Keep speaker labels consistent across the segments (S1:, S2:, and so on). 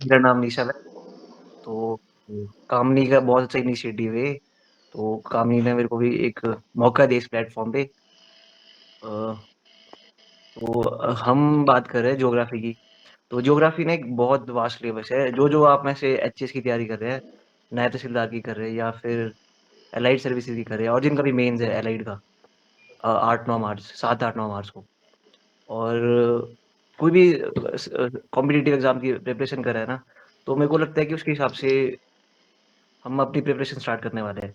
S1: मेरा नाम निशा है। तो कामनी का बहुत अच्छा इनिशिएटिव है। तो कामनी ने मेरे को भी एक मौका दिया इस प्लेटफॉर्म पे। अ, तो हम बात कर रहे हैं ज्योग्राफी की। तो ज्योग्राफी ना एक बहुत वास्ट सिलेबस है। जो आप में से एचएस की तैयारी कर रहे हैं, नायब तहसीलदार की कर रहे हैं या फिर एलाइड सर्विसेज की कर रहे हैं और जिनका भी मेंस है एलाइड का 8-9 मार्च 7-8-9 मार्च को। और कोई भी कॉम्पिटिटिव एग्जाम की प्रिपरेशन कर रहा है ना, तो मेरे को लगता है कि उसके हिसाब से हम अपनी प्रिपरेशन स्टार्ट करने वाले हैं।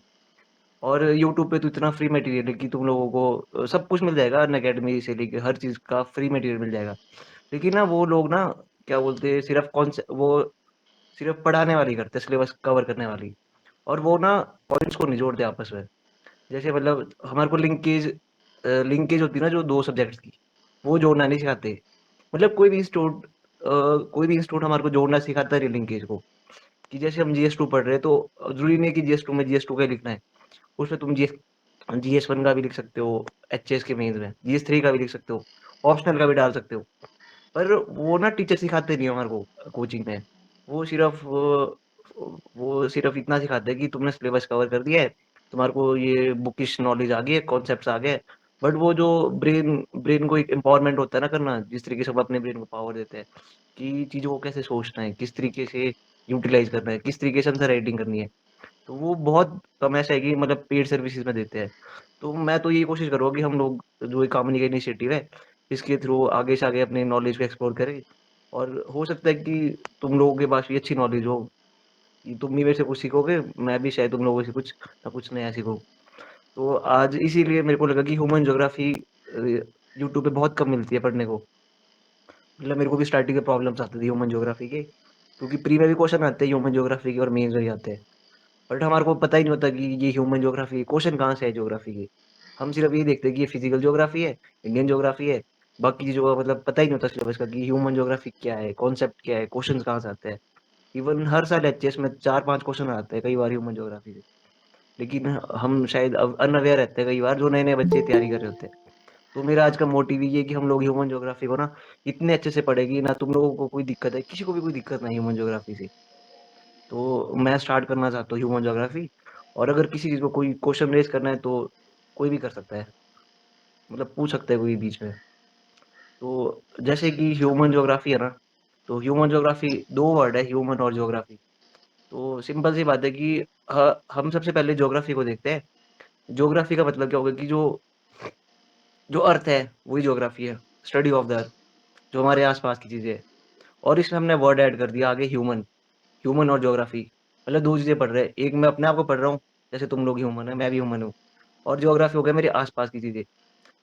S1: और यूट्यूब पे तो इतना फ्री मटेरियल है कि तुम लोगों को सब कुछ मिल जाएगा, अन अकेडमी से लेके हर चीज़ का फ्री मटेरियल मिल जाएगा। लेकिन ना वो लोग ना क्या बोलते हैं, सिर्फ़ वो सिर्फ़ पढ़ाने वाली करते हैं, सिलेबस कवर करने वाली। और वो ना पॉइंट्स को नहीं जोड़ते आपस में। जैसे मतलब हमारे को लिंकेज होती है ना जो 2 सब्जेक्ट्स की, वो जोड़ना नहीं सिखाते। मतलब कोई भी इंस्टीट्यूट हमारे को जोड़ना सिखाता नहीं लिंकेज को। कि जैसे हम जीएस 2 पढ़ रहे हैं तो ज़रूरी नहीं है कि जीएस 2 में जीएस 2 का ही लिखना है। उसमें तुम जीएस 1 का भी लिख सकते हो, एचएस के मेंस में, जीएस 3 का भी लिख सकते हो, ऑप्शनल का भी डाल सकते हो। पर वो ना टीचर सिखाते नहीं है हमारे को कोचिंग में। वो सिर्फ़ वो सिर्फ़ इतना सिखाते हैं कि तुमने सिलेबस कवर कर दिया है, तुम्हारे को ये बुकिश नॉलेज आ गई है, कॉन्सेप्ट्स आ गए हैं। बट वो जो ब्रेन ब्रेन को एक एम्पावरमेंट होता है ना करना, जिस तरीके से हम अपने ब्रेन को पावर देते हैं, कि चीज़ों को कैसे सोचना है, किस तरीके से यूटिलाइज़ करना है, किस तरीके से आंसर राइटिंग करनी है। तो वो बहुत कम ऐसा है कि मतलब पेड सर्विसेज़ में देते हैं। तो मैं तो यही कोशिश करूँगा कि हम लोग जो ये कामनी का इनिशिएटिव है, इसके थ्रू आगे से आगे अपने नॉलेज को एक्सप्लोर करें। और हो सकता है कि तुम लोगों के पास भी अच्छी नॉलेज हो, कि तुम भी मेरे से कुछ सीखोगे, मैं भी शायद तुम लोगों से कुछ ना कुछ नया सीखूँ। तो आज इसीलिए मेरे को लगा कि ह्यूमन ज्योग्राफी यूट्यूब पे बहुत कम मिलती है पढ़ने को। मतलब मेरे को भी स्टार्टिंग में प्रॉब्लम्स आती थी ह्यूमन ज्योग्राफी के, क्योंकि प्री में भी क्वेश्चन आते हैं ह्यूमन ज्योग्राफी के और मेंस में भी आते हैं। बट हमारे को पता ही नहीं होता कि ये ह्यूमन ज्योग्राफी क्वेश्चन कहाँ से है ज्योग्राफी के। हम सिर्फ ये देखते हैं कि ये फिजिकल ज्योग्राफी है, इंडियन ज्योग्राफी है, बाकी चीज़ों का मतलब पता ही नहीं होता सिलेबस का कि ह्यूमन ज्योग्राफी क्या है, कॉन्सेप्ट क्या है, क्वेश्चंस कहाँ से आते हैं। इवन हर साल एचएस में 4-5 क्वेश्चन आते हैं कई बार ह्यूमन ज्योग्राफी से। लेकिन हम शायद अनअवेयर रहते हैं कई बार, जो नए-नए बच्चे तैयारी कर रहे होते हैं। तो मेरा आज का मोटिव ये है कि हम लोग ह्यूमन ज्योग्राफी को ना इतने अच्छे से पढ़ें कि ना तुम लोगों को कोई दिक्कत है, किसी को भी कोई दिक्कत ना है ह्यूमन ज्योग्राफी से। तो मैं स्टार्ट करना चाहता हूँ ह्यूमन ज्योग्राफी। और अगर किसी चीज़ को कोई क्वेश्चन रेज़ करना है तो कोई भी कर सकता है, मतलब पूछ सकता है कोई बीच में। तो जैसे कि ह्यूमन ज्योग्राफी है ना, तो ह्यूमन ज्योग्राफी 2 वर्ड है, ह्यूमन और ज्योग्राफी। तो सिंपल सी बात है कि हम सबसे पहले ज्योग्राफी को देखते हैं। ज्योग्राफी का मतलब क्या होगा कि जो जो अर्थ है वही ज्योग्राफी है, स्टडी ऑफ द अर्थ, जो हमारे आस-पास की चीज़ें हैं। और इसमें हमने वर्ड ऐड कर दिया आगे ह्यूमन, ह्यूमन और ज्योग्राफी। मतलब 2 चीज़ें पढ़ रहे हैं, एक मैं अपने आप को पढ़ रहा हूँ, जैसे तुम लोग ह्यूमन हैं, मैं भी ह्यूमन हूँ। और ज्योग्राफी हो गया मेरे आस-पास की चीज़ें।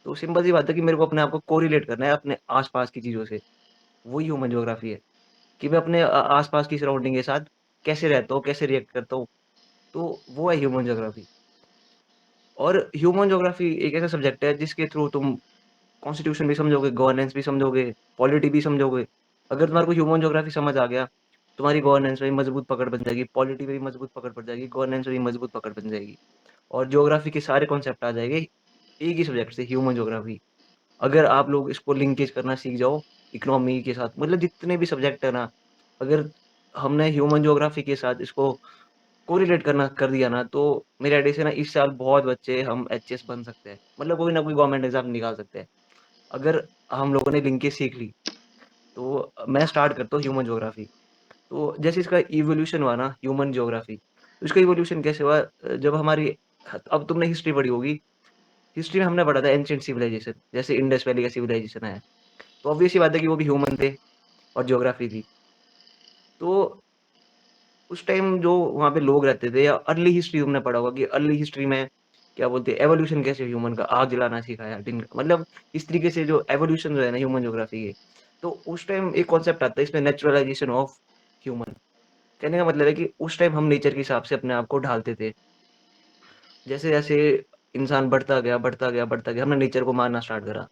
S1: तो सिंपल सी बात है कि मेरे को अपने आप को कोरिलेट करना है अपने आस-पास की चीज़ों से, वही ह्यूमन ज्योग्राफी है। कि मैं अपने आस-पास की सराउंडिंग के साथ कैसे रहता हूँ, कैसे रिएक्ट करता हूँ, तो वो है ह्यूमन ज्योग्राफी। और ह्यूमन ज्योग्राफी एक ऐसा सब्जेक्ट है जिसके थ्रू तुम कॉन्स्टिट्यूशन भी समझोगे, गवर्नेंस भी समझोगे, पॉलिटी भी समझोगे। अगर तुम्हारे को ह्यूमन ज्योग्राफी समझ आ गया, तुम्हारी गवर्नेंस में भी मजबूत पकड़ बन जाएगी, पॉलिटी में भी मजबूत पकड़ बन जाएगी, गवर्नेंस में भी मजबूत पकड़ बन जाएगी। और ज्योग्राफी के सारे कॉन्सेप्ट आ जाएँगे एक ही सब्जेक्ट से, ह्यूमन ज्योग्राफी। अगर आप लोग इसको लिंकेज करना सीख जाओ इकोनॉमी के साथ, मतलब जितने भी सब्जेक्ट है ना, अगर हमने ह्यूमन ज्योग्राफी के साथ इसको कोरिलेट करना कर दिया ना, तो मेरे आइडिया से ना इस साल बहुत बच्चे हम एचएस बन सकते हैं। मतलब कोई ना कोई गवर्नमेंट एग्ज़ाम निकाल सकते हैं। अगर हम लोगों ने लिंकेज सीख ली, तो मैं स्टार्ट करता हूँ ह्यूमन ज्योग्राफी। तो जैसे इसका इवोल्यूशन हुआ ना ह्यूमन ज्योग्राफी, तो इसका इवोल्यूशन कैसे हुआ, जब हमारी अब तुमने हिस्ट्री पढ़ी होगी, हिस्ट्री में हमने पढ़ा था एंशिएंट सिविलाइजेशन, जैसे इंडस वैली का सिविलाइजेशन है। तो ऑब्वियस सी बात है कि वो भी ह्यूमन थे और ज्योग्राफी थी। तो उस टाइम जो वहाँ पे लोग रहते थे, या अर्ली हिस्ट्री तुमने पढ़ा होगा कि अर्ली हिस्ट्री में क्या बोलते हैं एवोल्यूशन कैसे ह्यूमन का आग जलाना सिखाया दिन, मतलब इस तरीके से जो एवोल्यूशन जो है ना ह्यूमन ज्योग्राफी के, तो उस टाइम एक कॉन्सेप्ट आता है इसमें, नेचुरलाइजेशन ऑफ ह्यूमन। कहने का मतलब है कि उस टाइम हम नेचर के हिसाब से अपने आप को ढालते थे। जैसे-जैसे इंसान बढ़ता गया, बढ़ता गया, बढ़ता गया, हमने नेचर को मानना स्टार्ट करा।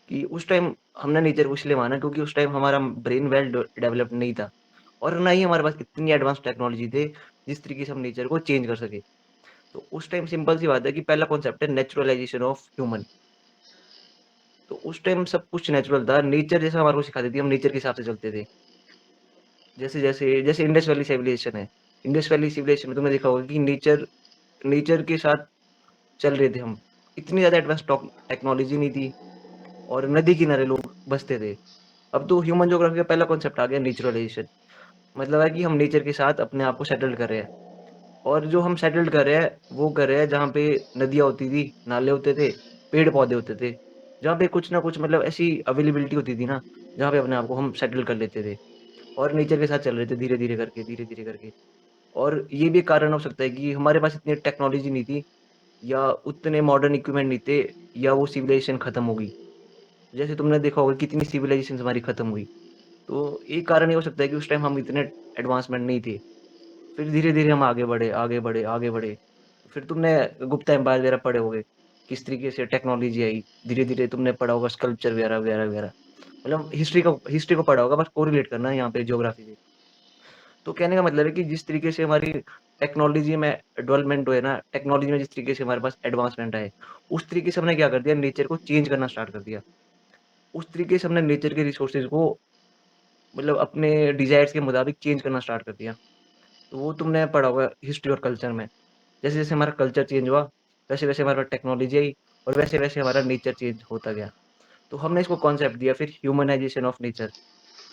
S1: कि उस टाइम हमने नेचर को इसलिए माना क्योंकि उस टाइम हमारा ब्रेन वेल डेवलप्ड नहीं था, और ना ही हमारे पास इतनी एडवांस टेक्नोलॉजी थे जिस तरीके से हम नेचर को चेंज कर सके। तो उस टाइम सिंपल सी बात है कि पहला कॉन्सेप्ट है नेचुरलाइजेशन ऑफ ह्यूमन। तो उस टाइम सब कुछ नेचुरल था, नेचर जैसा हमारे को सिखाती थी, हम नेचर के हिसाब से चलते थे। जैसे जैसे जैसे इंडस वैली सिविलाइजेशन है। इंडस वैली सिविलाइजेशन में तुमने देखा होगा कि नेचर नेचर के साथ चल रहे थे हम। इतनी ज़्यादा एडवांस टेक्नोलॉजी नहीं थी और नदी किनारे लोग बसते थे। अब तो ह्यूमन ज्योग्राफी का पहला कॉन्सेप्ट आ गया नेचुरलाइजेशन। मतलब है कि हम नेचर के साथ अपने आप को सेटल कर रहे हैं। और जो हम सेटल्ड कर रहे हैं, वो कर रहे हैं जहाँ पे नदियाँ होती थी, नाले होते थे, पेड़-पौधे होते थे। जहाँ पे कुछ ना कुछ मतलब ऐसी अवेलेबिलिटी होती थी ना, जहाँ पे अपने आप को हम सेटल कर लेते थे और नेचर के साथ चल रहे थे धीरे-धीरे करके। और ये भी एक कारण हो सकता है कि हमारे पास इतनी टेक्नोलॉजी नहीं थी या उतने मॉडर्न इक्विपमेंट नहीं थे या वो सिविलाइजेशन खत्म हो गई। जैसे तुमने देखा होगा कितनी सिविलाइजेशंस हमारी खत्म हुई। तो एक कारण ये हो सकता है कि उस टाइम हम इतने एडवांसमेंट नहीं थे। फिर धीरे-धीरे हम आगे बढ़े, आगे बढ़े, आगे बढ़े। फिर तुमने गुप्ता एम्पायर वगैरह पढ़े होंगे, किस तरीके से टेक्नोलॉजी आई। धीरे-धीरे तुमने पढ़ा होगा स्कल्पचर वगैरह, वगैरह, वगैरह। मतलब हिस्ट्री को पढ़ा होगा, बस कोरिलेट करना है यहाँ पे ज्योग्राफी से। तो कहने का मतलब है कि जिस तरीके से हमारी टेक्नोलॉजी में डेवलपमेंट हुए ना, टेक्नोलॉजी में जिस तरीके से हमारे पास एडवांसमेंट आए, उस तरीके से हमने क्या कर दिया, नेचर को चेंज करना स्टार्ट कर दिया। उस तरीके से हमने नेचर के रिसोर्सेज को मतलब अपने डिज़ायर्स के मुताबिक चेंज करना स्टार्ट कर दिया। तो वो तुमने पढ़ा होगा हिस्ट्री और कल्चर में। जैसे-जैसे हमारा कल्चर चेंज हुआ, वैसे-वैसे हमारे पास टेक्नोलॉजी आई और वैसे-वैसे हमारा नेचर चेंज होता गया। तो हमने इसको कॉन्सेप्ट दिया फिर ह्यूमनाइज़ेशन ऑफ नेचर।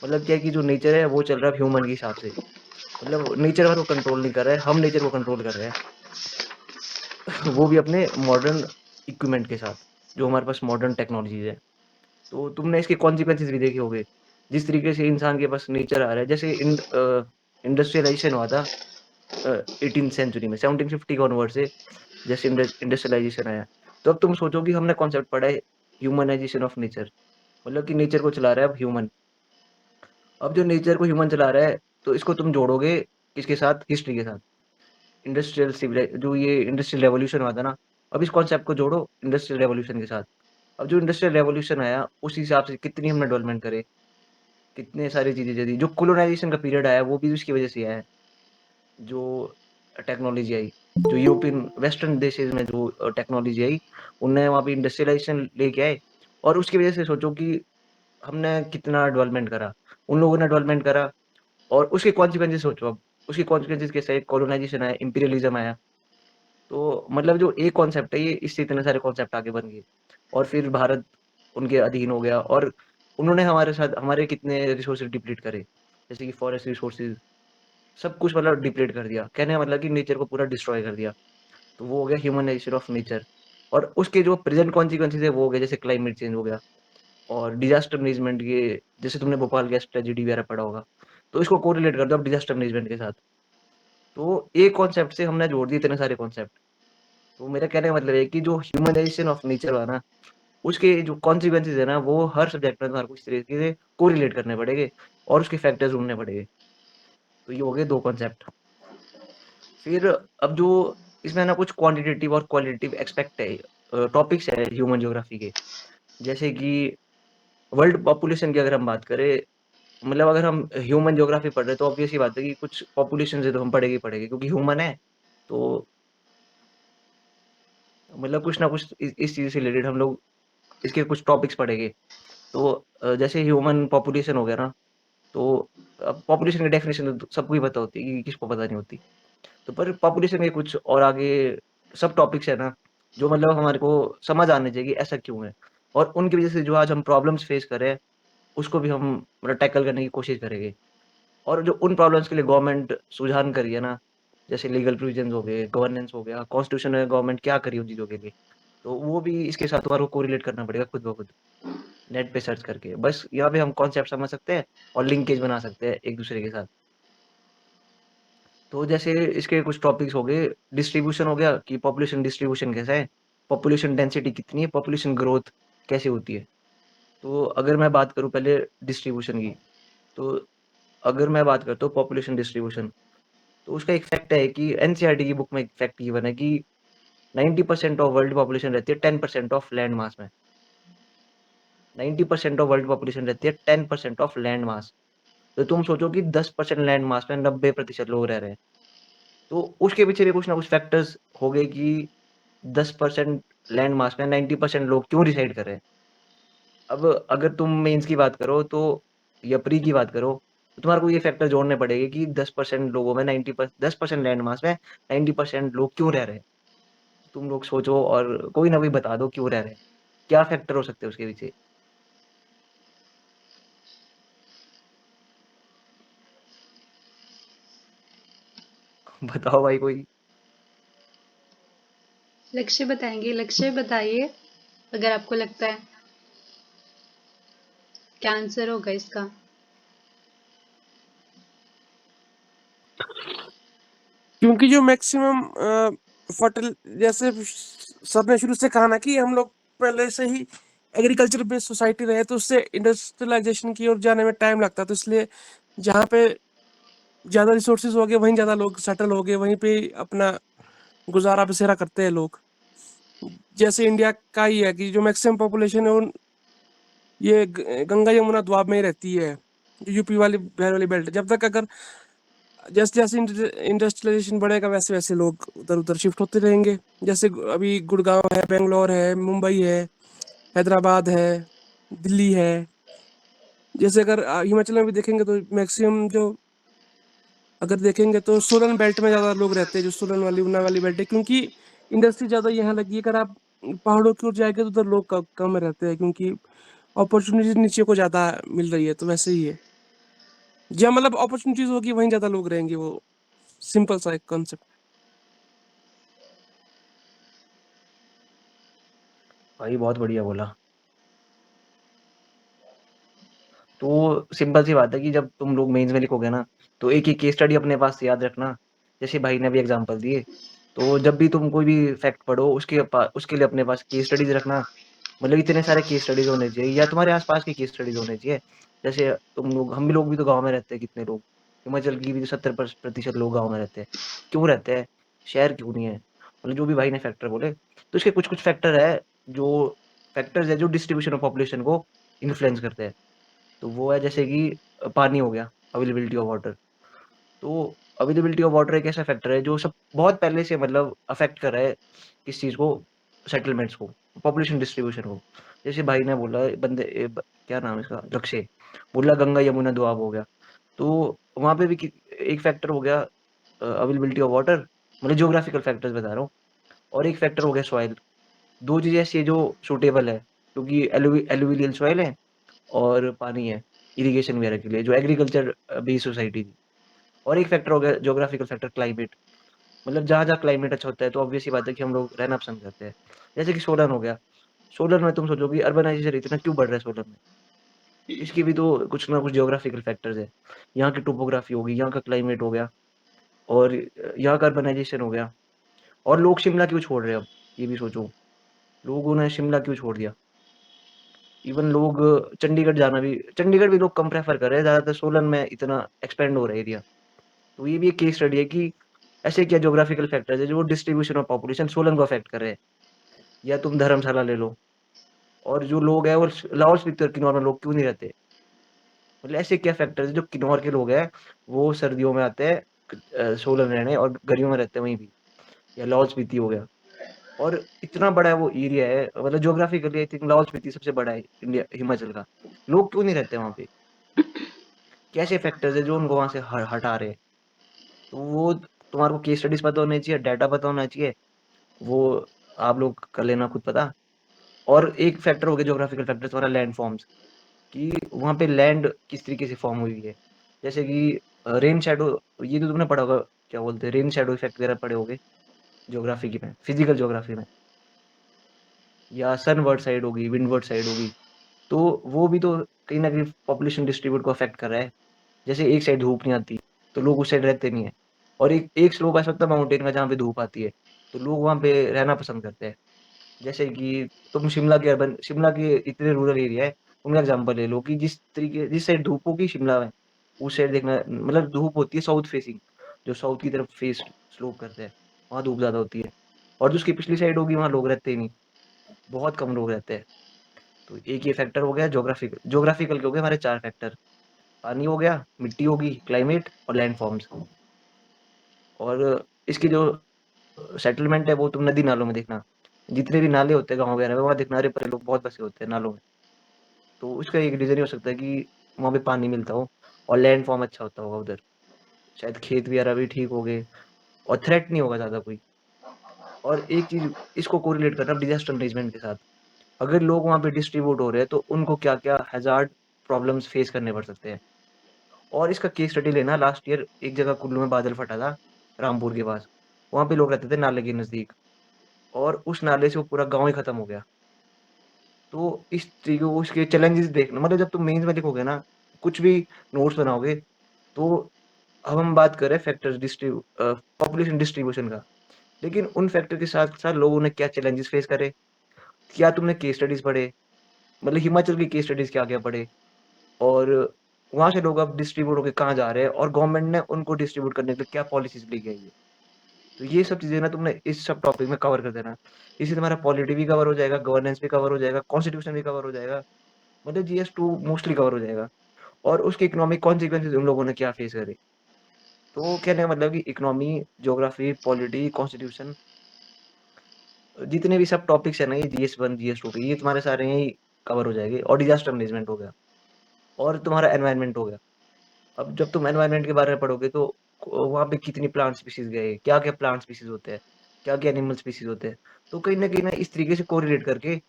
S1: मतलब क्या है कि जो नेचर है वो चल रहा है ह्यूमन के हिसाब से। मतलब नेचर हमारे को कंट्रोल नहीं कर रहा है, हम नेचर को कंट्रोल कर रहे हैं। वो भी अपने मॉडर्न इक्विपमेंट के साथ, जो हमारे पास मॉडर्न टेक्नोलॉजीज़ है। तो तुमने इसके कॉन्सिक्वेंसेस भी देखे होंगे। जिस तरीके से इंसान के पास नेचर आ रहा है, जैसे इंडस्ट्रियलाइज़ेशन हुआ था 18th सेंचुरी में, 1750 के ऑनवर्ड से जैसे इंडस्ट्रियलाइज़ेशन आया। तो अब तुम सोचो कि हमने कॉन्सेप्ट पढ़ा है ह्यूमनाइज़ेशन ऑफ नेचर, मतलब कि नेचर को चला रहा है अब ह्यूमन। अब जो नेचर को ह्यूमन चला रहा है, तो इसको तुम जोड़ोगे किसके साथ? हिस्ट्री के साथ। जो ये इंडस्ट्रियल रेवोल्यूशन हुआ था ना, अब इस कॉन्सेप्ट को जोड़ो इंडस्ट्रियल रेवोल्यूशन के साथ। अब जो इंडस्ट्रियल रेवोल्यूशन आया, उस हिसाब से कितनी हमने डेवलपमेंट करे, कितने सारी चीज़ें जरी। जो कोलोनाइज़ेशन का पीरियड आया, वो भी उसकी वजह से आया है। जो टेक्नोलॉजी आई, जो यूरोपियन वेस्टर्न देशेज़ में जो टेक्नोलॉजी आई, उनने वहाँ पे इंडस्ट्रियलाइज़ेशन लेके आए और उसकी वजह से सोचो कि हमने कितना डेवलपमेंट करा। उन लोगों ने डेवलपमेंट करा और उसके कॉन्सिक्वेंसेस सोचो अब। उसके कॉन्सिक्वेंसेस कैसे आए? कोलोनाइज़ेशन आया, इंपीरियलिज़्म आया। तो मतलब जो एक कॉन्सेप्ट है ये, इससे इतने सारे कॉन्सेप्ट आगे बन गए और फिर भारत उनके अधीन हो गया और उन्होंने हमारे साथ हमारे कितने रिसोर्सेज़ डिप्लीट करे। जैसे कि फॉरेस्ट रिसोर्सेज़, सब कुछ मतलब डिप्लीट कर दिया। कहने का मतलब कि नेचर को पूरा डिस्ट्रॉय कर दिया। तो वो हो गया ह्यूमनाइजेशन ऑफ नेचर और उसके जो प्रेजेंट कॉन्सिक्वेंसेस है वो हो गए, जैसे क्लाइमेट चेंज हो गया और डिजास्टर मैनेजमेंट के, जैसे तुमने भोपाल गैस ट्रेजेडी वगैरह पढ़ा होगा, तो इसको कोरिलेट कर दो अब डिजास्टर मैनेजमेंट के साथ। तो एक कॉन्सेप्ट से हमने जोड़ दिए इतने सारे कॉन्सेप्ट। तो मेरा कहने का मतलब है कि जो ह्यूमनाइजेशन ऑफ नेचर हुआ ना, उसके जो कॉन्सिक्वेंसेस है ना, वो हर सब्जेक्ट में तुम्हारे को इस तरीके से कोरिलेट करने पड़ेंगे और उसके फैक्टर्स ढूंढने पड़ेंगे। तो ये हो गए दो कॉन्सेप्ट। फिर अब जो इसमें ना कुछ क्वांटिटेटिव और क्वालिटेटिव एस्पेक्ट है, टॉपिक्स है ह्यूमन ज्योग्राफी के। जैसे कि वर्ल्ड पॉपुलेशन की अगर हम बात करें, मतलब अगर हम ह्यूमन ज्योग्राफी पढ़ रहे हैं तो ऑब्वियस सी बात है कि कुछ पॉपुलेशन से तो हम पढ़ेंगे ही पढ़ेंगे क्योंकि ह्यूमन है। तो मतलब कुछ ना कुछ इस चीज़ से रिलेटेड हम लोग इसके कुछ टॉपिक्स पढ़ेंगे। तो जैसे ह्यूमन पॉपुलेशन हो गया ना, तो अब पॉपुलेशन की डेफिनेशन तो सबको ही पता होती है कि किसको पता नहीं होती। तो पर पॉपुलेशन के कुछ और आगे सब टॉपिक्स है ना, जो मतलब हमारे को समझ आने चाहिए कि ऐसा क्यों है और उनकी वजह से जो आज हम प्रॉब्लम्स फेस कर रहे हैं, उसको भी हम मतलब टैकल करने की कोशिश करेंगे। और जो उन प्रॉब्लम्स के लिए गवर्नमेंट सुझान करी है ना, जैसे लीगल प्रोविजंस हो गए, गवर्नेंस हो गया, कॉन्स्टिट्यूशन में गवर्नमेंट क्या करी उन चीज़ों के लिए, तो वो भी इसके साथ तुम्हारे को कोरिलेट करना पड़ेगा खुद ब खुद, नेट पे सर्च करके। बस यहाँ पे हम कॉन्सेप्ट समझ सकते हैं और लिंकेज बना सकते हैं एक दूसरे के साथ। तो जैसे इसके कुछ टॉपिक्स हो गए, डिस्ट्रीब्यूशन हो गया कि पॉपुलेशन डिस्ट्रीब्यूशन कैसा है, पॉपुलेशन डेंसिटी कितनी है, पॉपुलेशन ग्रोथ कैसे होती है। तो अगर मैं बात करूँ पहले डिस्ट्रीब्यूशन की, तो अगर मैं बात करता हूँ पॉपुलेशन डिस्ट्रीब्यूशन, तो उसका एक फैक्ट है कि एनसीईआरटी की बुक में एक फैक्ट गिवन है कि 90% ऑफ वर्ल्ड पॉपुलेशन रहती है 10% ऑफ लैंड मास में। 90% ऑफ वर्ल्ड पॉपुलेशन रहती है 10% ऑफ लैंड मास। तो तुम सोचो कि 10% लैंड मास में 90% लोग रह रहे हैं। तो उसके पीछे भी कुछ ना कुछ फैक्टर्स हो गए कि 10% लैंड मास में 90% लोग क्यों रिसाइड कर रहे हैं। अब अगर तुम मेंस की बात करो तो या प्री की बात करो, तो तुम्हारे को ये फैक्टर जोड़ने पड़ेंगे कि 10% लोगों में 10% लैंड मास में 90% लोग क्यों रह रहे हैं। तुम लोग सोचो और कोई ना कोई बता दो क्यों रह रहे हैं, क्या फैक्टर हो सकते हैं उसके पीछे। बताओ भाई कोई।
S2: लक्ष्य बताएंगे, लक्ष्य बताइए अगर आपको लगता है क्या आंसर होगा इसका।
S3: क्योंकि जो मैक्सिमम फर्टिल जैसे सर ने शुरू से कहा ना कि हम लोग पहले से ही एग्रीकल्चर बेस्ड सोसाइटी रहे, तो उससे इंडस्ट्रियलाइजेशन की ओर जाने में टाइम लगता, तो इसलिए जहाँ पे ज़्यादा रिसोर्सेज हो गए वहीं ज़्यादा लोग सेटल हो गए, वहीं पे अपना गुजारा बसेरा करते हैं लोग। जैसे इंडिया का ही है कि जो मैक्सिमम पॉपुलेशन है वो ये गंगा यमुना द्वाब में ही रहती है, जो यूपी वाली बिहार वाली बेल्ट। जब तक अगर जैसे जैसे इंडस्ट्रियलाइजेशन बढ़ेगा वैसे वैसे लोग उधर उधर शिफ्ट होते रहेंगे। जैसे अभी गुड़गांव है, बेंगलोर है, मुंबई है, हैदराबाद है, दिल्ली है। जैसे अगर हिमाचल में भी देखेंगे तो मैक्सिमम जो अगर देखेंगे तो सोलन बेल्ट में ज़्यादा लोग रहते हैं, जो सोलन वाली ऊना वाली बेल्ट है, क्योंकि इंडस्ट्री ज़्यादा यहाँ लगी है। अगर आप पहाड़ों की ओर जाएंगे तो उधर लोग कम रहते हैं, क्योंकि अपॉर्चुनिटीज नीचे को ज़्यादा मिल रही है, तो वैसे ही है। जहाँ मतलब अपॉर्चुनिटीज होगी वहीं ज़्यादा लोग रहेंगे, वो सिंपल सा एक कॉन्सेप्ट।
S1: भाई बहुत बढ़िया बोला। तो सिंपल सी बात है कि जब तुम लोग मेंस में लिखोगे ना, तो एक एक केस स्टडी अपने पास याद रखना। जैसे भाई ने भी एग्जांपल दिए, तो जब भी तुम कोई भी फैक्ट पढ़ो उसके लिए अपने पास केस स्टडीज रखना। मतलब इतने सारे केस स्टडीज होने चाहिए या तुम्हारे आसपास के केस स्टडीज होने चाहिए। जैसे तुम लोग, हम भी लोग भी तो गांव में रहते हैं, कितने लोग हिमाचल की भी 70% लोग गांव में रहते हैं। क्यों रहते हैं, शहर क्यों नहीं है। मतलब जो भी भाई ने फैक्टर बोले, तो इसके कुछ कुछ फैक्टर है, जो फैक्टर्स है जो डिस्ट्रीब्यूशन ऑफ पॉपुलेशन को इन्फ्लुएंस करते हैं। तो वो है जैसे कि पानी हो गया, अवेलेबिलिटी ऑफ वाटर। तो अवेलेबिलिटी ऑफ वाटर एक ऐसा फैक्टर है जो सब बहुत पहले से मतलब अफेक्ट कर रहा है किस चीज़ को, सेटलमेंट्स को, पॉपुलेशन डिस्ट्रीब्यूशन को। जैसे भाई ने बोला क्या नाम है इसका, लक्ष्य बोला गंगा यमुना दोआब हो गया। तो वहाँ पे भी एक फैक्टर हो गया अवेलेबिलिटी ऑफ वाटर, मतलब जियोग्राफिकल फैक्टर्स बता रहा हूँ। और एक फैक्टर हो गया सॉइल। दो चीज़ें ऐसी है जो सूटेबल है, क्योंकि एलुवियल सॉइल है और पानी है इरिगेशन वगैरह के लिए, जो एग्रीकल्चर बेस्ड सोसाइटी थी। और एक फैक्टर हो गया ज्योग्राफिकल फैक्टर, क्लाइमेट। मतलब जहाँ जहाँ क्लाइमेट अच्छा होता है तो ऑब्वियस सी बात है कि हम लोग रहना पसंद करते हैं। जैसे कि सोलन हो गया, सोलन में तुम सोचोगे अर्बनाइजेशन इतना क्यों बढ़ रहा है सोलन में। इसकी भी तो कुछ ना कुछ ज्योग्राफिकल फैक्टर्स है। यहाँ की टोपोग्राफी होगी, यहाँ का क्लाइमेट हो गया, और यहाँ का अर्बनाइजेशन हो गया। और लोग शिमला क्यों छोड़ रहे हैं अब, ये भी सोचो। लोगों ने शिमला क्यों छोड़ दिया। इवन लोग चंडीगढ़ भी लोग कम प्रेफर कर रहे हैं, ज्यादातर सोलन में इतना एक्सपेंड हो रहा है एरिया। तो ये भी एक केस स्टडी है कि ऐसे क्या ज्योग्राफिकल फैक्टर्स है जो डिस्ट्रीब्यूशन ऑफ पॉपुलेशन सोलन को अफेक्ट कर रहे हैं। या तुम धर्मशाला ले लो, और जो लोग हैं वो लाहौल स्पीति और किन्नौर में लोग क्यों नहीं रहते। मतलब ऐसे क्या फैक्टर्स है जो किन्नौर के लोग हैं वो सर्दियों में आते हैं सोलन रहने, और गर्मियों में रहते हैं वहीं भी। या लाहौल स्पीति हो गया, और इतना बड़ा है वो एरिया है, मतलब geographically I think Lahaul Spiti सबसे बड़ा है इंडिया हिमाचल का। लोग क्यों नहीं रहते वहां पे, कैसे फैक्टर्स है जो उनको वहां से हटा रहे हैं। तो वो तुम्हारे को केस स्टडीज पता होनी चाहिए, डाटा पता होना चाहिए। वो आप लोग कर लेना खुद पता। और एक फैक्टर हो गया ज्योग्राफिकल फैक्टर, तुम्हारा लैंड फॉर्म्स, कि वहाँ पे लैंड किस तरीके से फॉर्म हुई है। जैसे कि रेन शैडो, ये तो तुमने पढ़ा होगा, क्या बोलते हैं, रेन शैडो इफेक्ट वगैरह पढ़े होगे ज्योग्राफी की में, फिजिकल ज्योग्राफी में। या सनवर्ड साइड होगी, विंडवर्ड साइड होगी। तो वो भी तो कहीं ना कहीं पॉपुलेशन डिस्ट्रीब्यूट को अफेक्ट कर रहा है। जैसे एक साइड धूप नहीं आती तो लोग उस साइड रहते नहीं है। और एक एक स्लोप ऐसा होता है माउंटेन का जहाँ पे धूप आती है, तो लोग वहाँ पे रहना पसंद करते हैं। जैसे कि तुम शिमला के इतने रूरल एरिया है, उनका एग्जांपल ले लो कि जिस साइड धूप होगी शिमला में, उस साइड देखना, मतलब धूप होती है साउथ फेसिंग, जो साउथ की तरफ फेस स्लोप करते हैं, वहाँ धूप ज्यादा होती है। और जो उसकी पिछली साइड होगी वहाँ लोग रहते ही नहीं, बहुत कम लोग रहते हैं। तो एक ये फैक्टर हो गया ज्योग्राफिकल के हो गए हमारे चार फैक्टर। पानी हो गया, मिट्टी होगी, क्लाइमेट और लैंड फॉर्म्स। और इसकी जो सेटलमेंट है वो तुम नदी नालों में देखना। जितने भी नाले होते हैं गाँव वगैरह में, वहाँ देखना अरे पर लोग बहुत बसे होते हैं नालों में। तो उसका एक रीजन ही हो सकता है कि वहाँ पे पानी मिलता हो। और लैंड फॉर्म अच्छा होता होगा उधर, शायद खेत वगैरह भी ठीक हो गए और थ्रेट नहीं होगा ज़्यादा कोई। और एक चीज़ इसको कोरिलेट करना डिज़ास्टर मैनेजमेंट के साथ, अगर लोग वहाँ पे डिस्ट्रीब्यूट हो रहे हैं तो उनको क्या-क्या हैज़ार्ड प्रॉब्लम्स फेस करने पड़ सकते हैं। और इसका केस स्टडी लेना, लास्ट ईयर एक जगह कुल्लू में बादल फटा था, रामपुर के पास। वहाँ पे लोग रहते थे नाले के नज़दीक और उस नाले से वो पूरा गाँव ही खत्म हो गया। तो इस तरीके को उसके चैलेंजेस देखना, मतलब जब तुम मेंस में लिखोगे ना, कुछ भी नोट्स बनाओगे, तो अब हम बात कर रहे हैं फैक्टर्स पॉपुलेशन डिस्ट्रीब्यूशन का। लेकिन उन फैक्टर के साथ-साथ लोगों ने क्या चैलेंजेस फेस करे? क्या तुमने केस स्टडीज़ पढ़े? मतलब हिमाचल की केस स्टडीज़ क्या-क्या पढ़े? और वहाँ से लोग अब डिस्ट्रीब्यूट होके कहाँ जा रहे हैं और गवर्नमेंट ने उनको डिस्ट्रीब्यूट करने के लिए क्या पॉलिसीज़ लेके आई है? तो ये सब चीज़ें ना तुमने इस सब टॉपिक में कवर कर देना है। इससे तुम्हारा पॉलिटी भी कवर हो जाएगा, गवर्नेंस भी कवर हो जाएगा, कॉन्स्टिट्यूशन भी कवर हो जाएगा, मतलब जीएस2 मोस्टली कवर हो जाएगा और उसके इकोनॉमिक कॉन्सिक्वेंसेस उन लोगों ने क्या फेस करे। तो कहने का मतलब कि इकोनॉमी, ज्योग्राफी, पॉलिटी, कॉन्स्टिट्यूशन, जितने भी सब टॉपिक्स हैं ना, ये जीएस1, जीएस2 के, ये तुम्हारे सारे यही कवर हो जाएंगे। और डिजास्टर मैनेजमेंट हो गया और तुम्हारा एनवायरनमेंट हो गया। अब जब तुम एनवायरनमेंट के बारे में पढ़ोगे तो वहाँ पे कितनी प्लांट स्पीशीज गए, क्या-क्या प्लांट स्पीशीज होते हैं, क्या-क्या एनिमल स्पीशीज होते हैं। तो कहीं न कहीं ना इस तरीके से कोरिलेट करके,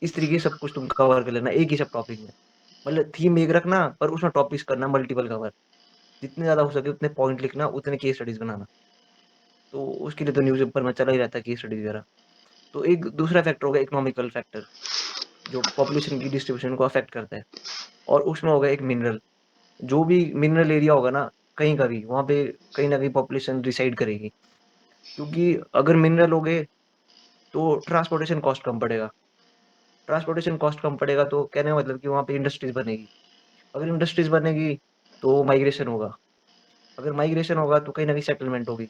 S1: इस तरीके से सब कुछ तुम कवर कर लेना एक ही सब टॉपिक में। मतलब थीम एक रखना पर उसमें टॉपिक्स करना मल्टीपल कवर। जितने ज़्यादा हो सके उतने पॉइंट लिखना, उतने केस स्टडीज़ बनाना। तो उसके लिए तो न्यूज़पेपर में चला ही रहता है केस स्टडीज़ वगैरह। तो एक दूसरा फैक्टर हो गया इकोनॉमिकल फैक्टर, जो पॉपुलेशन की डिस्ट्रीब्यूशन को अफेक्ट करता है। और उसमें होगा एक मिनरल, जो भी मिनरल एरिया होगा ना, कहीं का भी, वहाँ पे कहीं न कहीं पॉपुलेशन रिसाइड करेगी। क्योंकि अगर मिनरल हो गए, तो ट्रांसपोर्टेशन कॉस्ट कम पड़ेगा। ट्रांसपोर्टेशन कॉस्ट कम पड़ेगा तो कहने का मतलब कि वहाँ पे इंडस्ट्रीज़ बनेगी। अगर इंडस्ट्रीज़ बनेगी, तो माइग्रेशन होगा। अगर माइग्रेशन होगा, तो कहीं न कहीं सेटलमेंट होगी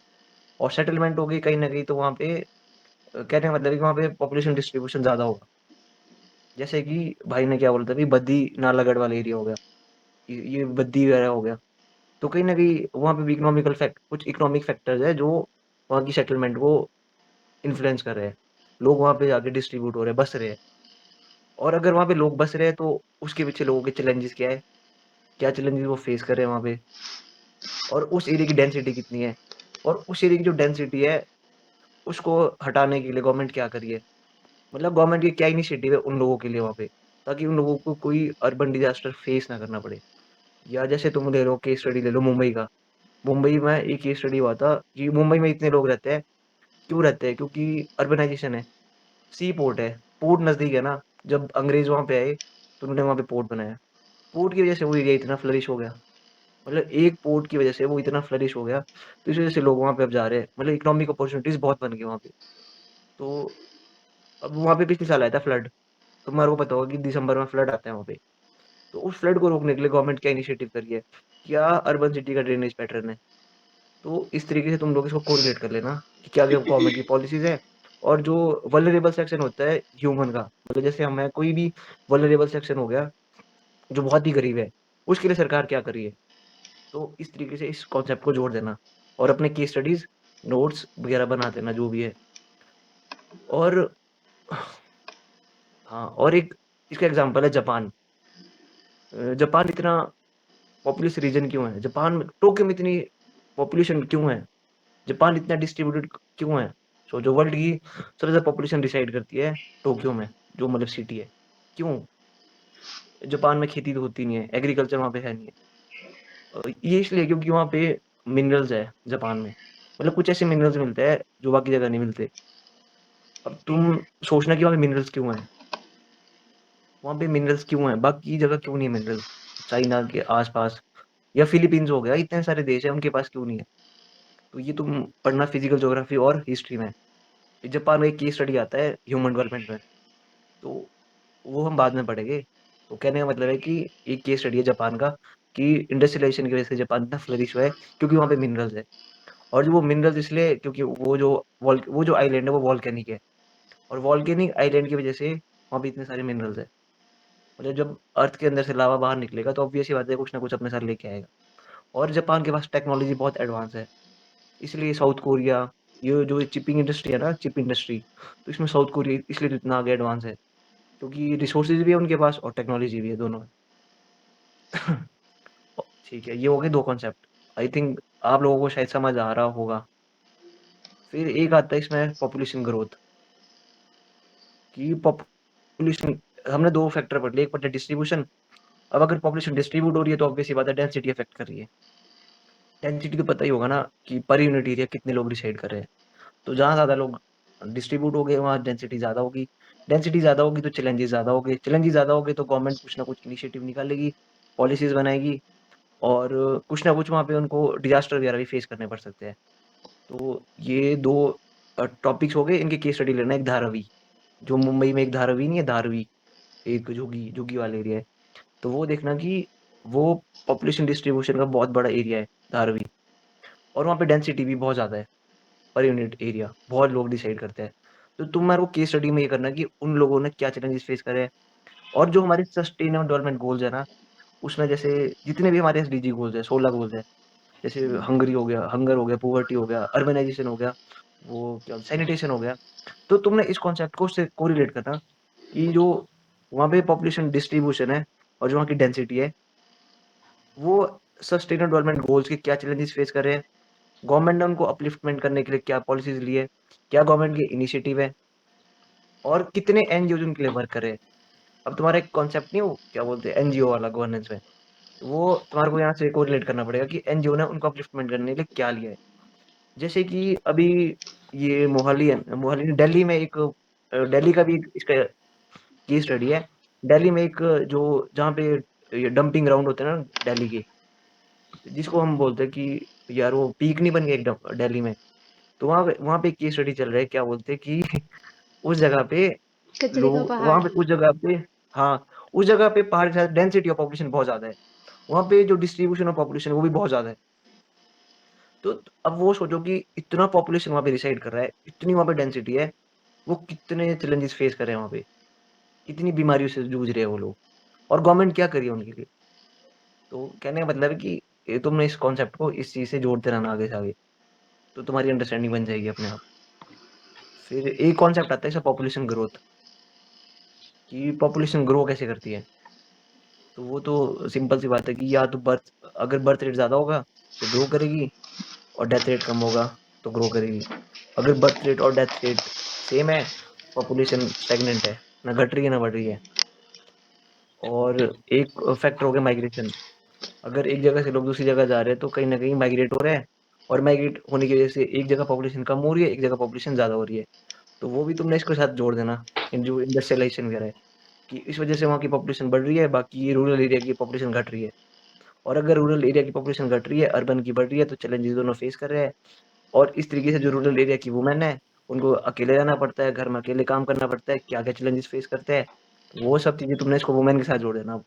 S1: और सेटलमेंट होगी कहीं न कहीं, तो वहाँ पे कहने का मतलब है कि वहाँ पे पॉपुलेशन डिस्ट्रीब्यूशन ज़्यादा होगा। जैसे कि भाई ने क्या बोला था कि बद्दी नालागढ़ वाला एरिया हो गया, ये बद्दी वगैरह हो गया। तो कहीं न कहीं वहाँ पे भी कुछ इकोनॉमिक फैक्टर्स हैं जो वहाँ की सेटलमेंट को इन्फ्लुएंस कर रहे हैं। लोग वहाँ पे जाके डिस्ट्रीब्यूट हो रहे हैं, बस रहे हैं। और अगर वहाँ पे लोग बस रहे हैं तो उसके पीछे लोगों के चैलेंजेस क्या है? क्या चैलेंजेस वो फेस कर रहे हैं वहाँ पे? और उस एरिया की डेंसिटी कितनी है? और उस एरिया की जो डेंसिटी है, उसको हटाने के लिए गवर्नमेंट क्या कर रही है? मतलब गवर्नमेंट की क्या इनिशिएटिव है उन लोगों के लिए वहाँ पे? ताकि उन लोगों को कोई अर्बन डिज़ास्टर फेस ना करना पड़े। या जैसे तुम ले लो, केस स्टडी ले लो मुंबई का। मुंबई में एक केस स्टडी हुआ था कि मुंबई में इतने लोग रहते हैं, क्यों रहते हैं? क्योंकि अर्बनाइज़ेशन है, सी पोर्ट है, पोर्ट नज़दीक है ना। जब अंग्रेज़ वहाँ पे आए, तो उन्होंने वहाँ पे पोर्ट बनाया। पोर्ट की वज़ह से वो एरिया इतना फ्लरिश हो गया। मतलब एक पोर्ट की वज़ह से वो इतना फ्लरिश हो गया, तो इस वज़ह से लोग वहाँ पे अब जा रहे हैं। मतलब इकोनॉमिक अपॉर्च्युनिटीज़ बहुत बन गई वहाँ पे। तो अब वहाँ पे पिछले साल आया था फ्लड, तुम्हारे को पता होगा कि दिसंबर में फ्लड आता है वहाँ पे। तो उस फ्लड को रोकने के लिए गवर्नमेंट क्या इनिशिएटिव कर रही है? क्या अर्बन सिटी का ड्रेनेज पैटर्न है? तो इस तरीके से तुम लोग इसको कोरिलेट कर लेना कि क्या-क्या गवर्नमेंट की पॉलिसीज़ हैं। और जो वल्नरेबल सेक्शन होता है ह्यूमन का, मतलब जैसे हम हैं, कोई भी वल्नरेबल सेक्शन हो गया, जो बहुत ही गरीब है, उसके लिए सरकार क्या कर रही है? तो इस तरीके से इस कॉन्सेप्ट को जोड़ देना और अपने केस स्टडीज़, नोट्स वगैरह बना देना जो भी है। और हाँ, और एक इसका एग्ज़ाम्पल है जापान। जापान इतना पॉपुलस रीजन क्यों है? जापान में, टोक्यो में इतनी पॉपुलेशन क्यों है? जापान इतना डिस्ट्रीब्यूटेड क्यों है? जो वर्ल्ड की सबसे ज़्यादा पॉपुलेशन रिसाइड करती है टोक्यो में, जो मतलब सिटी है। क्यों? जापान में खेती तो होती नहीं है, एग्रीकल्चर वहाँ पे है नहीं है। ये इसलिए क्योंकि वहाँ पे मिनरल्स है जापान में। मतलब कुछ ऐसे मिनरल्स मिलते हैं जो बाकी जगह नहीं मिलते। अब तुम सोचना कि वहाँ पे मिनरल्स क्यों हैं? वहाँ पे मिनरल्स क्यों हैं? बाकी जगह क्यों नहीं है मिनरल्स? चाइना के आस-पास या फिलीपींस हो गया, इतने सारे देश हैं, उनके पास क्यों नहीं है? तो ये तुम पढ़ना फिजिकल ज्योग्राफी और हिस्ट्री में। जापान में एक केस स्टडी आता है ह्यूमन डेवलपमेंट में, तो वो हम बाद में पढ़ेंगे। तो कहने का मतलब है कि एक केस स्टडी है जापान का कि इंडस्ट्रियलाइजेशन की वजह से जापान इतना फ्लरिश हुआ है क्योंकि वहाँ पे मिनरल्स है। और जो वो मिनरल्स इसलिए क्योंकि वो जो आइलैंड है वो वोल्केनिक है और वोल्केनिक आइलैंड की वजह से वहाँ पे इतने सारे मिनरल्स है। मतलब जब अर्थ के अंदर से लावा बाहर निकलेगा तो ऑब्वियस सी बात है कुछ ना कुछ अपने साथ लेके आएगा। और जापान के पास टेक्नोलॉजी बहुत एडवांस है। इसलिए साउथ कोरिया, ये जो चिपिंग इंडस्ट्री है ना, चिप इंडस्ट्री, तो इसमें साउथ कोरिया इसलिए तो इतना आगे एडवांस है, क्योंकि रिसोर्सेज़ भी है उनके पास और टेक्नोलॉजी भी है, दोनों है। ठीक है, ये हो गए 2 कॉन्सेप्ट। आई थिंक आप लोगों को शायद समझ आ रहा होगा। फिर एक आता है इसमें पॉपुलेशन ग्रोथ, कि पॉपुलेशन हमने 2 फैक्टर पढ़ लिए, एक पढ़ लिया डिस्ट्रीब्यूशन। अब अगर पॉपुलेशन डिस्ट्रीब्यूट हो रही है तो ऑब्वियस सी बात है डेंसिटी अफेक्ट कर रही है। डेंसिटी तो पता ही होगा ना कि पर यूनिट एरिया कितने लोग डिसाइड कर रहे हैं। तो जहाँ ज़्यादा लोग डिस्ट्रीब्यूट हो गए वहाँ डेंसिटी ज़्यादा होगी। डेंसिटी ज़्यादा होगी तो चैलेंजेस ज़्यादा होंगे। चैलेंजेस ज़्यादा हो गए तो गवर्नमेंट कुछ ना कुछ इनिशिएटिव निकालेगी, पॉलिसीज़ बनाएगी, और कुछ ना कुछ वहाँ पे उनको डिज़ास्टर वगैरह भी फेस करने पड़ सकते हैं। तो ये 2 टॉपिक्स हो गए, इनकी केस स्टडी लेना। एक धारावी, जो मुंबई में एक धारावी नहीं है, धारावी, एक झुग्गी वाला एरिया है। तो वो देखना कि वो पॉपुलेशन डिस्ट्रीब्यूशन का बहुत बड़ा एरिया है धारावी, और वहाँ पे डेंसिटी भी बहुत ज़्यादा है, पर यूनिट एरिया बहुत लोग डिसाइड करते हैं। तो तुम्हारे को केस स्टडी में ये करना कि उन लोगों ने क्या चैलेंजेस फेस करे हैं, और जो हमारे सस्टेनेबल डेवलपमेंट गोल्स है ना, उसमें जैसे जितने भी हमारे एसडीजी गोल्स है, 16 गोल्स है, जैसे हंगर हो गया, पॉवर्टी हो गया, अर्बनाइजेशन हो गया, वो क्या सैनिटेशन हो गया। तो तुमने इस कॉन्सेप्ट को उससे कोरिलेट करना कि जो वहाँ पे पॉपुलेशन डिस्ट्रीब्यूशन है और जो वहाँ की डेंसिटी है, वो सस्टेनेबल डेवलपमेंट गोल्स के क्या चैलेंजेस फेस कर रहे हैं, गवर्नमेंट ने उनको अपलिफ्टमेंट करने के लिए क्या पॉलिसीज ली है, क्या गवर्नमेंट के इनिशिएटिव है, और कितने एनजीओ उनके लिए वर्क कर रहे हैं। अब तुम्हारा एक कॉन्सेप्ट नहीं, वो क्या बोलते हैं एनजीओ वाला गवर्नेंस में, वो तुम्हारे को यहाँ से कोरिलेट करना पड़ेगा कि एनजीओ ने उनको अपलिफ्टमेंट करने के लिए क्या लिया है। जैसे कि अभी ये मोहाली है, मोहाली दिल्ली में एक दिल्ली का भी एक इसका केस स्टडी है। दिल्ली में एक जो जहाँ पे ये डंपिंग ग्राउंड होते हैं ना दिल्ली के, जिसको हम बोलते हैं कि यार वो पीक नहीं बन गया एकदम दिल्ली में। तो वहाँ पे एक केस स्टडी चल रहा है, क्या बोलते हैं कि उस जगह पे
S2: कचरे का
S1: लोग
S2: पहाड़।
S1: वहाँ पे उस जगह पे, हाँ, उस जगह पे पहाड़ के साथ डेंसिटी ऑफ पॉपुलेशन बहुत ज़्यादा है। वहाँ पे जो डिस्ट्रीब्यूशन ऑफ पॉपुलेशन है वो भी बहुत ज़्यादा है। तो अब वो सोचो कि इतना पॉपुलेशन वहाँ पे रिसाइड कर रहा है, इतनी वहाँ पे डेंसिटी है, वो कितने चैलेंजेस फेस कर रहे हैं वहाँ पे, कितनी बीमारियों से जूझ रहे हैं वो लोग, और गवर्नमेंट क्या कर रही है उनके लिए। तो कहने का मतलब है कि ये तुमने इस कॉन्सेप्ट को इस चीज़ से जोड़ते रहना आगे से आगे, तो तुम्हारी अंडरस्टैंडिंग बन जाएगी अपने आप। फिर एक कॉन्सेप्ट आता है इसका पॉपुलेशन ग्रोथ, कि पॉपुलेशन ग्रो कैसे करती है। तो वो तो सिंपल सी बात है कि या तो अगर बर्थ रेट ज़्यादा होगा तो ग्रो करेगी, और डेथ रेट कम होगा तो ग्रो करेगी। अगर बर्थ रेट और डेथ रेट सेम है, पॉपुलेशन स्टैग्नेंट है, ना घट रही है ना बढ़ रही है। और एक फैक्टर हो गया माइग्रेशन, अगर एक जगह से लोग दूसरी जगह जा रहे हैं तो कहीं ना कहीं माइग्रेट हो रहे हैं, और माइग्रेट होने की वजह से एक जगह पॉपुलेशन कम हो रही है, एक जगह पॉपुलेशन ज़्यादा हो रही है। तो वो भी तुमने इसके साथ जोड़ देना, इन जो इंडस्ट्रियलाइजेशन वगैरह है, कि इस वजह से वहाँ की पॉपुलेशन बढ़ रही है, बाकी रूरल एरिया की पॉपुलेशन घट रही है। और अगर रूरल एरिया की पॉपुलेशन घट रही है, अर्बन की बढ़ रही है, तो चैलेंजेस दोनों फेस कर रहे हैं। और इस तरीके से जो रूरल एरिया की वुमेन है, उनको अकेले रहना पड़ता है, घर में अकेले काम करना पड़ता है, क्या-क्या चैलेंजेस फेस करते हैं। तो वो सब चीज़ें तुमने इसको वुमेन के साथ जोड़ देना,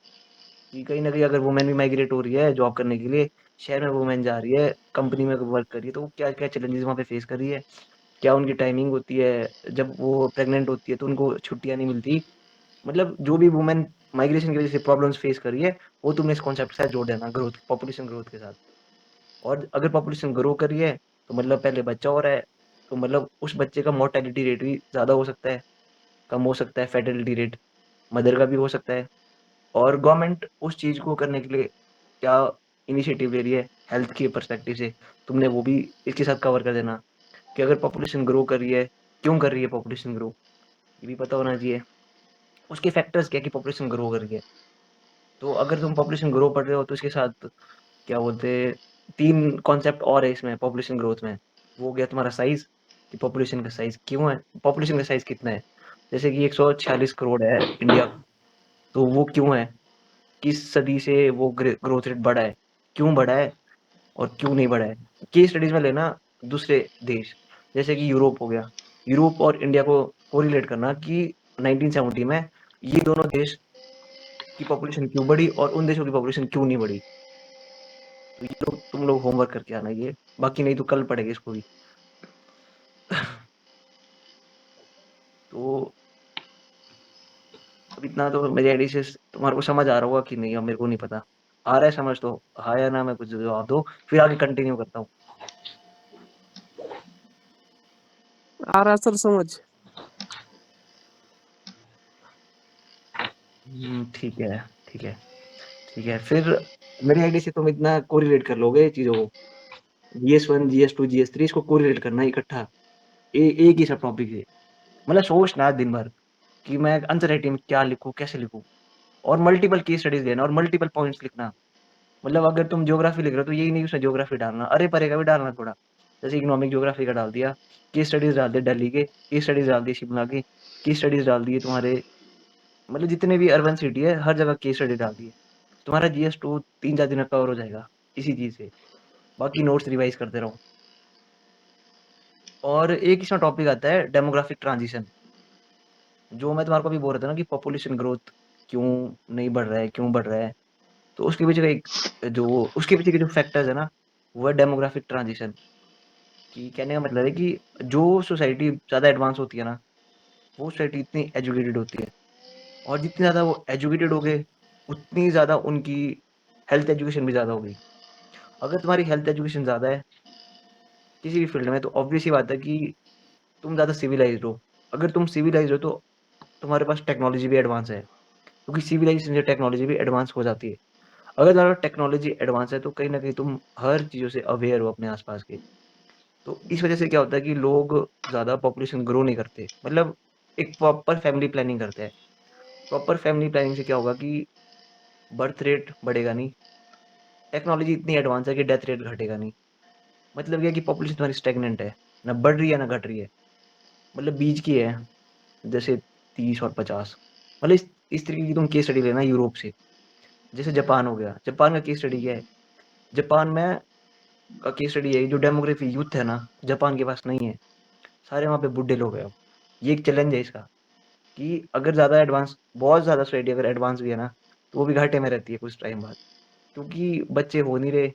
S1: कि कहीं न कहीं अगर वुमेन भी माइग्रेट हो रही है जॉब करने के लिए, शहर में वुमेन जा रही है, कंपनी में वर्क कर रही है, तो वो क्या-क्या चैलेंजेस वहाँ पे फेस कर रही है, क्या उनकी टाइमिंग होती है, जब वो प्रेग्नेंट होती है तो उनको छुट्टियाँ नहीं मिलती। मतलब जो भी वुमेन माइग्रेशन की वजह से प्रॉब्लम्स फेस कर रही है, वो तुमने इस कॉन्सेप्ट के साथ जोड़ देना ग्रोथ, पॉपुलेशन ग्रोथ के साथ। और अगर पॉपुलेशन ग्रो कर रही है, तो मतलब पहले बच्चा हो रहा है, तो मतलब उस बच्चे का मोर्टेलिटी रेट भी ज़्यादा हो सकता है, कम हो सकता है, फर्टिलिटी रेट मदर का भी हो सकता है। और गवर्नमेंट उस चीज़ को करने के लिए क्या इनिशिएटिव ले रही है हेल्थ के पर्सपेक्टिव से, तुमने वो भी इसके साथ कवर कर देना, कि अगर पॉपुलेशन ग्रो कर रही है, क्यों कर रही है पॉपुलेशन ग्रो, ये भी पता होना चाहिए। उसके फैक्टर्स क्या है कि पॉपुलेशन ग्रो कर रही है। तो अगर तुम पॉपुलेशन ग्रो पढ़ रहे हो तो इसके साथ क्या बोलते हैं, 3 कॉन्सेप्ट और है इसमें पॉपुलेशन ग्रोथ में। वो हो गया तुम्हारा साइज़, कि पॉपुलेशन का साइज़ क्यों है? पॉपुलेशन का साइज़ कितना है? जैसे कि 146 करोड़ है इंडिया, तो वो क्यों है? किस सदी से वो ग्रोथ रेट बढ़ा है? क्यों बढ़ा है और क्यों नहीं बढ़ा है? केस स्टडीज़ में लेना दूसरे देश, जैसे कि यूरोप हो गया। यूरोप और इंडिया को कोरिलेट करना कि 1970 में ये दोनों देश की पॉपुलेशन क्यों बढ़ी और उन देशों की पॉपुलेशन क्यों नहीं बढ़ी। तो ये लोग तुम लोग होमवर्क करके आना ये, बाकी नहीं तो कल पढ़ेंगे इसको भी। तो अब इतना तो मेरे आईडी से तुम्हारे को समझ आ रहा होगा कि नहीं, अब मेरे को नहीं पता। आ रहा है समझ तो हाँ या ना में कुछ जवाब दो, फिर आगे कंटिन्यू करता हूँ।
S3: आ रहा सर समझ।
S1: ठीक है, ठीक है, ठीक है। फिर मेरे आइडिया से तुम इतना कोरिलेट कर लोगे चीज़ों को, GS1, GS2, GS3 इसको कोरिलेट करना इकट्ठा एक ही सब टॉपिक है। मतलब सोचना दिन भर कि मैं आंसर राइटिंग में क्या लिखूँ, कैसे लिखूँ, और मल्टीपल केस स्टडीज़ लेना और मल्टीपल पॉइंट्स लिखना। मतलब अगर तुम ज्योग्राफी लिख रहे हो तो यही नहीं उसमें ज्योग्राफी डालना, अरे परे का भी डालना थोड़ा। जैसे इकोनॉमिक ज्योग्राफी का डाल दिया, केस स्टडीज़ डाल दिए दिल्ली के, केस स्टडीज़ डाल दिए शिमला के, केस स्टडीज़ डाल दिए तुम्हारे मतलब जितने भी अर्बन सिटी है हर जगह केस स्टडी डाल दी है। तुम्हारा GS2 3-4 दिन में कवर हो जाएगा इसी चीज़ से। बाकी नोट्स रिवाइज़ करते रहो। और एक इसमें टॉपिक आता है डेमोग्राफिक ट्रांजिशन, जो मैं तुम्हारे को अभी बोल रहा था ना कि पॉपुलेशन ग्रोथ क्यों नहीं बढ़ रहा है, क्यों बढ़ रहा है। तो उसके पीछे का एक जो उसके पीछे के जो फैक्टर्स है ना, वो है डेमोग्राफिक ट्रांजिशन। कि कहने का मतलब है कि जो सोसाइटी ज़्यादा एडवांस होती है ना, वो सोसाइटी इतनी एजुकेटेड होती है, और जितनी ज़्यादा वो एजुकेटेड हो गए, उतनी ज़्यादा उनकी हेल्थ एजुकेशन भी ज़्यादा होगी। अगर तुम्हारी हेल्थ एजुकेशन ज़्यादा है किसी भी फील्ड में, तो ऑब्वियस सी बात है कि तुम ज़्यादा सिविलाइज्ड हो। अगर तुम सिविलाइज्ड हो तो तुम्हारे पास टेक्नोलॉजी भी एडवांस है, क्योंकि सिविलाइजेशन से टेक्नोलॉजी भी एडवांस हो जाती है। अगर तुम्हारा टेक्नोलॉजी एडवांस है तो कहीं न कहीं तुम हर चीज़ों से अवेयर हो अपने आस-पास के। तो इस वजह से क्या होता है कि लोग ज़्यादा पॉपुलेशन ग्रो नहीं करते। मतलब एक प्रॉपर फैमिली प्लानिंग करते हैं। प्रॉपर फैमिली प्लानिंग से क्या होगा कि बर्थ रेट बढ़ेगा नहीं, टेक्नोलॉजी इतनी एडवांस है कि डेथ रेट घटेगा नहीं। मतलब ये है कि पॉपुलेशन तुम्हारी स्टैग्नेंट है, ना बढ़ रही है ना घट रही है। मतलब बीच की है, जैसे 30 और 50। मतलब इस तरीके की तुम केस स्टडी लेना यूरोप से। जैसे जापान हो गया, जापान का केस स्टडी क्या है? जापान में का केस स्टडी है जो डेमोग्राफी यूथ है ना, जापान के पास नहीं है। सारे वहाँ पे बुड्ढे लोग हैं अब। ये एक चैलेंज है इसका कि अगर ज़्यादा एडवांस बहुत ज़्यादा सोसाइटी अगर एडवांस भी है ना, तो वो भी घाटे में रहती है कुछ टाइम बाद। क्योंकि बच्चे हो नहीं रहे,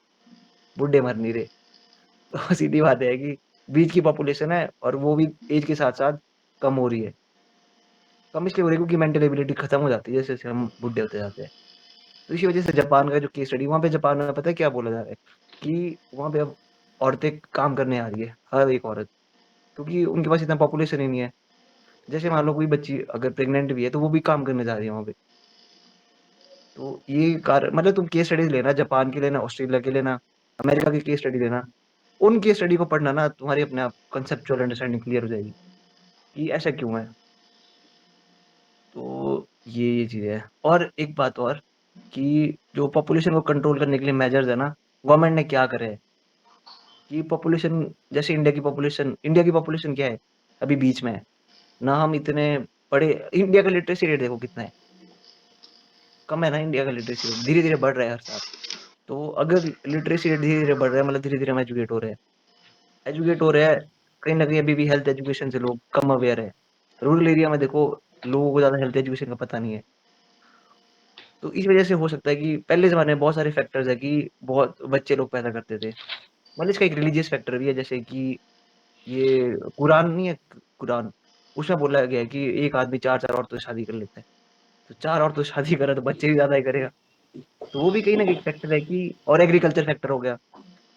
S1: बुड्ढे मर नहीं रहे। तो सीधी बात है कि बीच की पॉपुलेशन है और वो भी एज के साथ-साथ कम हो रही है। कम इसलिए हो रही है क्योंकि मेंटल एबिलिटी खत्म हो जाती है जैसे-जैसे हम बुड्ढे होते जाते हैं। तो इसी वजह से जापान का जो केस स्टडी वहाँ पे जापान में पता है क्या बोला जा रहा है कि वहाँ पे अब औरतें काम करने आ रही है, हर एक औरत। क्योंकि उनके पास इतना पॉपुलेशन ही नहीं है। जैसे मान लो कोई बच्ची अगर प्रेग्नेंट भी है तो वो भी काम करने जा रही है वहाँ पे। तो ये कार मतलब तुम केस स्टडीज़ लेना, जापान की लेना, ऑस्ट्रेलिया की लेना, अमेरिका की केस स्टडी लेना। उन केस स्टडी को पढ़ना ना तुम्हारी अपने आप कांसेप्चुअल अंडरस्टैंडिंग क्लियर हो जाएगी कि ऐसा क्यों है। तो ये चीज़ है। और एक बात और कि जो पॉपुलेशन को कंट्रोल करने के लिए मेजर्स है ना, गवर्नमेंट ने क्या करे हैं कि पॉपुलेशन जैसे इंडिया की पॉपुलेशन क्या है? अभी बीच में है। ना हम इतने बड़े इंडिया का लिटरेसी रेट देखो कितना है? कम है ना इंडिया का लिटरेसी रेट, धीरे-धीरे बढ़ रहा है हर साल। तो अगर लिटरेसी रेट धीरे-धीरे बढ़ रहा है मतलब धीरे-धीरे हम एजुकेट हो रहे हैं। एजुकेट हो रहे हैं, कहीं न कहीं अभी भी हेल्थ एजुकेशन से लोग कम अवेयर है। रूरल एरिया में देखो लोगों को ज़्यादा हेल्थ एजुकेशन का पता नहीं है। तो इस वजह से हो सकता है कि पहले ज़माने में बहुत सारे फैक्टर्स हैं कि बहुत बच्चे लोग पैदा करते थे। मतलब इसका एक रिलीजियस फैक्टर भी है जैसे कि ये कुरान नहीं है कुरान, उसमें बोला गया है कि एक आदमी 4-4 औरतों से शादी कर लेता है। तो 4 औरतों से शादी करे तो बच्चे भी ज़्यादा ही करेगा। तो वो भी कहीं न कहीं फैक्टर है कि और एग्रीकल्चर फैक्टर हो गया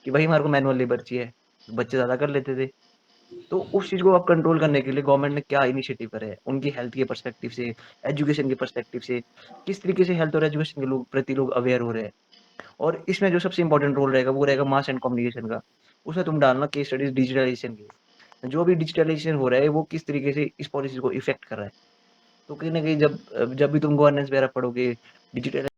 S1: कि भाई हमारे को मैनुअल लेबर चाहिए, तो बच्चे ज़्यादा कर लेते थे। तो उस चीज़ को अब कंट्रोल करने के लिए गवर्नमेंट ने क्या इनिशिएटिव करे हैं, उनकी हेल्थ के पर्सपेक्टिव से, एजुकेशन के पर्सपेक्टिव से, किस तरीके से हेल्थ और एजुकेशन के लोग प्रति लोग अवेयर हो रहे हैं। और इसमें जो सबसे इम्पोर्टेंट रोल रहेगा वो रहेगा मास एंड कम्युनिकेशन का। उसमें तुम डालना केस स्टडीज़ डिजिटलाइज़ेशन की। जो भी डिजिटलाइज़ेशन हो रहा है वो किस तरीके से इस पॉलिसी को इफ़ेक्ट कर रहा है। तो कहीं न कहीं जब भी तुम गवर्नेंस वगैरह पढ़ोगे, डिजिटल